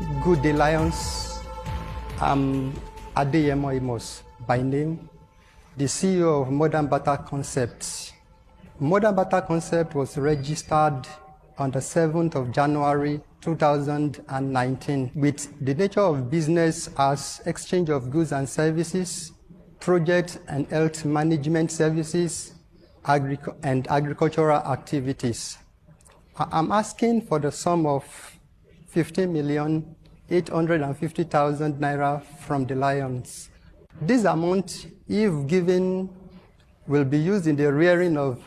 Good day, Lions. I'm Adeyemo Amos by name, the CEO of Modern Butter Concepts. Modern Butter Concept was registered on the 7th of January 2019 with the nature of business as exchange of goods and services, project and health management services, and agricultural activities. I'm asking for the sum of 15,850,000 naira from the Lions. This amount, if given, will be used in the rearing of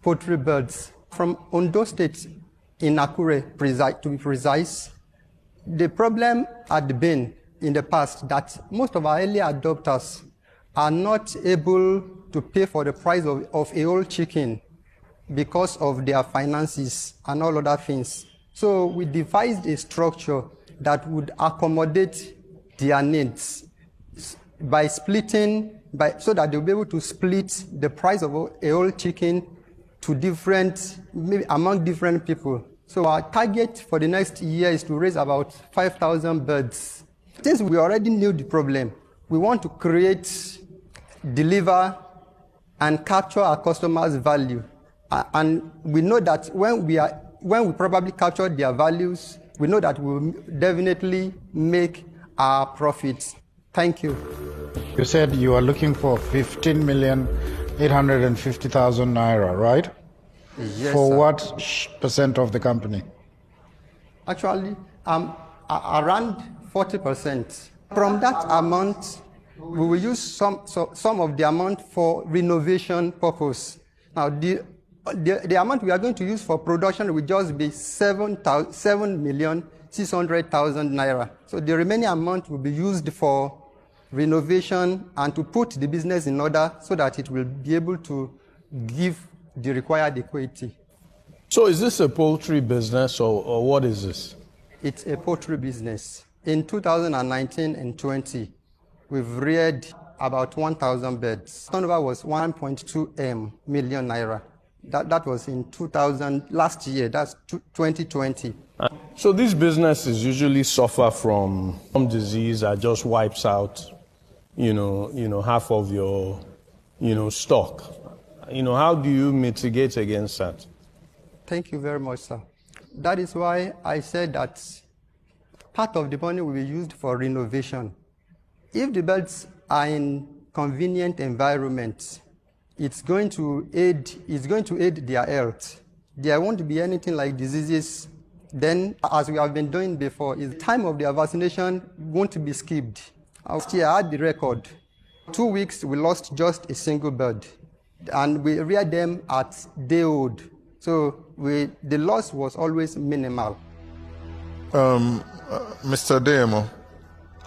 poultry birds. From Ondo State in Akure, to be precise, the problem had been in the past that most of our early adopters are not able to pay for the price of a whole chicken because of their finances and all other things. So we devised a structure that would accommodate their needs by splitting, so that they'll be able to split the price of a whole chicken to among different people. So our target for the next year is to raise about 5,000 birds. Since we already knew the problem, we want to create, deliver, and capture our customers' value. And we know that when we probably capture their values, we know that we will definitely make our profits. Thank you. You said you are looking for 15,850,000 naira, right? Yes, for sir. What percent of the company? Actually, around 40%. From that amount, we will use some of the amount for renovation purpose. Now, the amount we are going to use for production will just be 7,600,000 naira. So the remaining amount will be used for renovation and to put the business in order so that it will be able to give the required equity. So is this a poultry business or what is this? It's a poultry business. In 2019 and 20, we've reared about 1,000 birds. Turnover was 1.2 million naira. That was in last year, that's 2020. So these businesses usually suffer from some disease that just wipes out, half of your, stock. How do you mitigate against that? Thank you very much, sir. That is why I said that part of the money will be used for renovation. If the birds are in convenient environments, it's going to aid their health. There won't be anything like diseases. Then, as we have been doing before, the time of their vaccination won't be skipped. Last year, I had the record. 2 weeks, we lost just a single bird. And we reared them at day old. So the loss was always minimal. Mr. Adeyemo.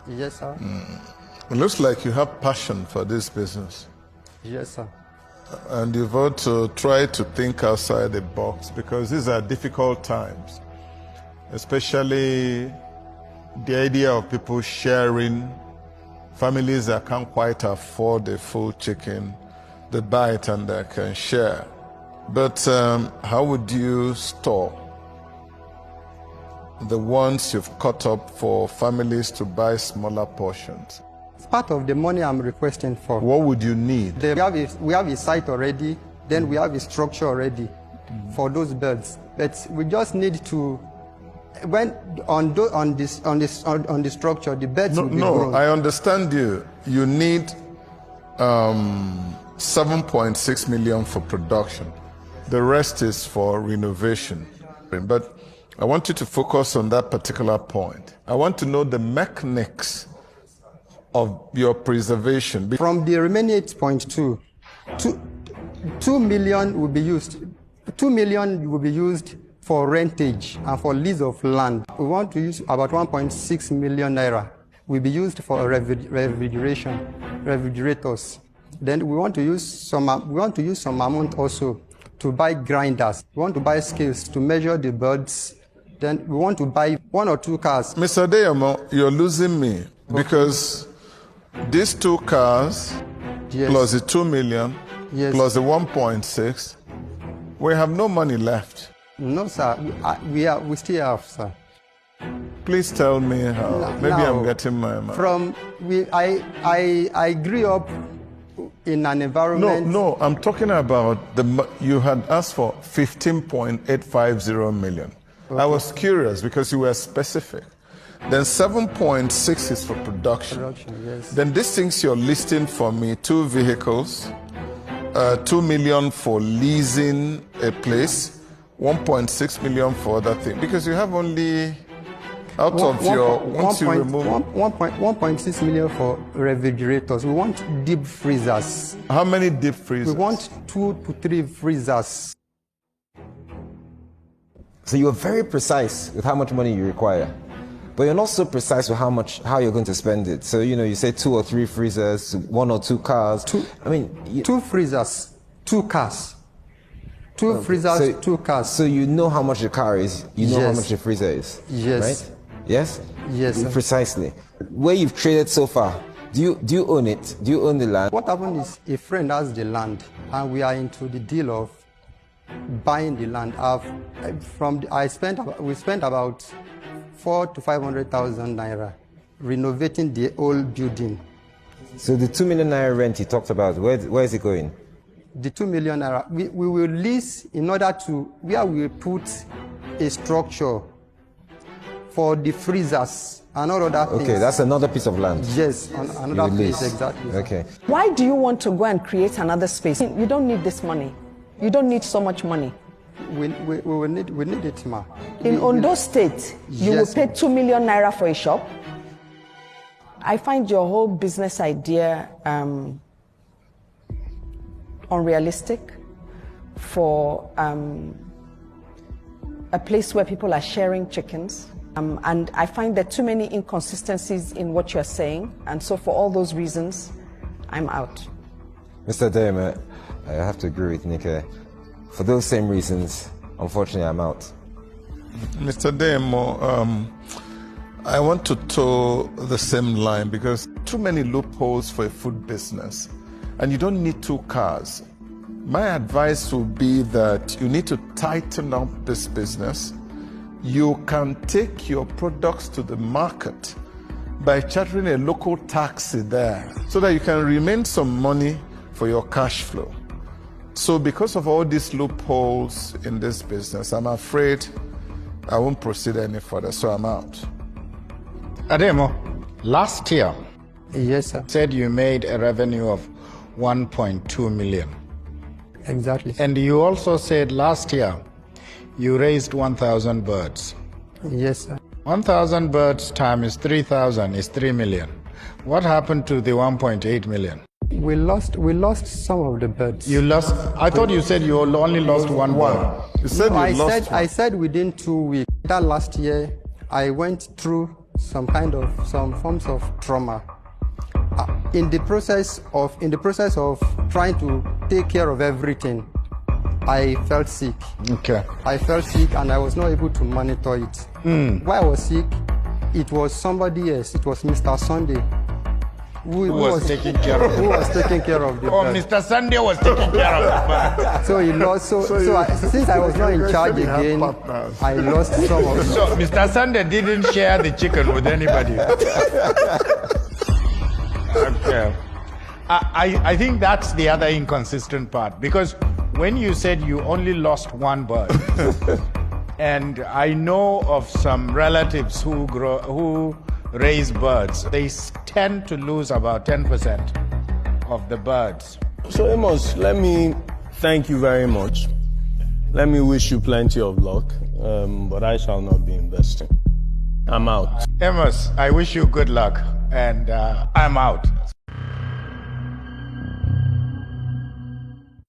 Yes, sir. It looks like you have passion for this business. Yes, sir. And you've got to try to think outside the box because these are difficult times, especially the idea of people sharing, families that can't quite afford a full chicken, they buy it and they can share. But how would you store the ones you've cut up for families to buy smaller portions? It's part of the money I'm requesting for. What would you need? We have a site already, then we have a structure already for those birds. But we just need to, on the structure, the birds will be grown. No, I understand you. You need 7.6 million for production. The rest is for renovation. But I want you to focus on that particular point. I want to know the mechanics of your preservation. From the remaining 8.2, 2 million will be used. 2 million will be used for rentage and for lease of land. We want to use about 1.6 million naira. Will be used for refrigerators. Then we want to use some amount also to buy grinders. We want to buy scales to measure the birds. Then we want to buy 1 or 2 cars. Mr. Adeyemo, you're losing me because these 2 cars, yes, plus the 2 million, yes, plus the 1.6, we have no money left. No, sir. We still have, sir. Please tell me how. Maybe Now, I'm getting my mind. I grew up in an environment. No, I'm talking about you had asked for 15.850 million. Okay. I was curious because you were specific. Then 7.6 is for production. Yes. Then these things you're listing for me, 2 vehicles, 2 million for leasing a place, 1.6 million for other things. Because you have only, out of your, once you remove... 1.6 million for refrigerators. We want deep freezers. How many deep freezers? We want 2 to 3 freezers. So you're very precise with how much money you require. But you're not so precise with how you're going to spend it. So, you say 2 or 3 freezers, 1 or 2 cars. 2 freezers, 2 cars. 2 freezers, so, 2 cars. So you know how much the car is, you know how much the freezer is. Yes. Right? Yes? Yes. Precisely. Where you've traded so far, do you own it? Do you own the land? What happened is a friend has the land and we are into the deal of buying the land. We spent about 400,000 to 500,000 naira renovating the old building. So the 2 million naira rent you talked about, where is it going? The 2 million naira, we will lease in order to, where we will put a structure for the freezers and all other things. Okay, that's another piece of land. Yes, another place, exactly. Okay. Why do you want to go and create another space? You don't need this money. You don't need so much money. We need it, ma. In Ondo State, you Yes, will pay 2 million naira for a shop. I find your whole business idea unrealistic for a place where people are sharing chickens. And I find there are too many inconsistencies in what you're saying. And so for all those reasons, I'm out. Mr. Adeyemo, I have to agree with Nike. For those same reasons, unfortunately, I'm out. Mr. Adeyemo, I want to toe the same line because too many loopholes for a food business, and you don't need 2 cars. My advice would be that you need to tighten up this business. You can take your products to the market by chartering a local taxi there so that you can remain some money for your cash flow. So because of all these loopholes in this business, I'm afraid I won't proceed any further, so I'm out. Adeyemo, last year, Yes, sir. said you made a revenue of 1.2 million. Exactly. And you also said last year you raised 1,000 birds. Yes, sir. 1,000 birds times 3,000 is 3 million. What happened to the 1.8 million? We lost some of the birds. You lost. I thought you said you only lost one bird. You said No, you lost one. I said within 2 weeks. That last year, I went through some forms of trauma. In the process of trying to take care of everything, I felt sick. Okay. I felt sick and I was not able to monitor it. While I was sick, it was somebody else. It was Mr. Sunday. Who was taking care of it? Who was taking care of the bird. Mr. Sunday was taking care of the bird. So he lost. Since I was not in charge again, I lost some of them. So Mr. Sunday didn't share the chicken with anybody. Okay. I think that's the other inconsistent part, because when you said you only lost one bird, and I know of some relatives who raise birds, they tend to lose about 10% of the birds. So Amos, let me thank you very much. Let me wish you plenty of luck, but I shall not be investing. I'm out. Amos, I wish you good luck, and I'm out.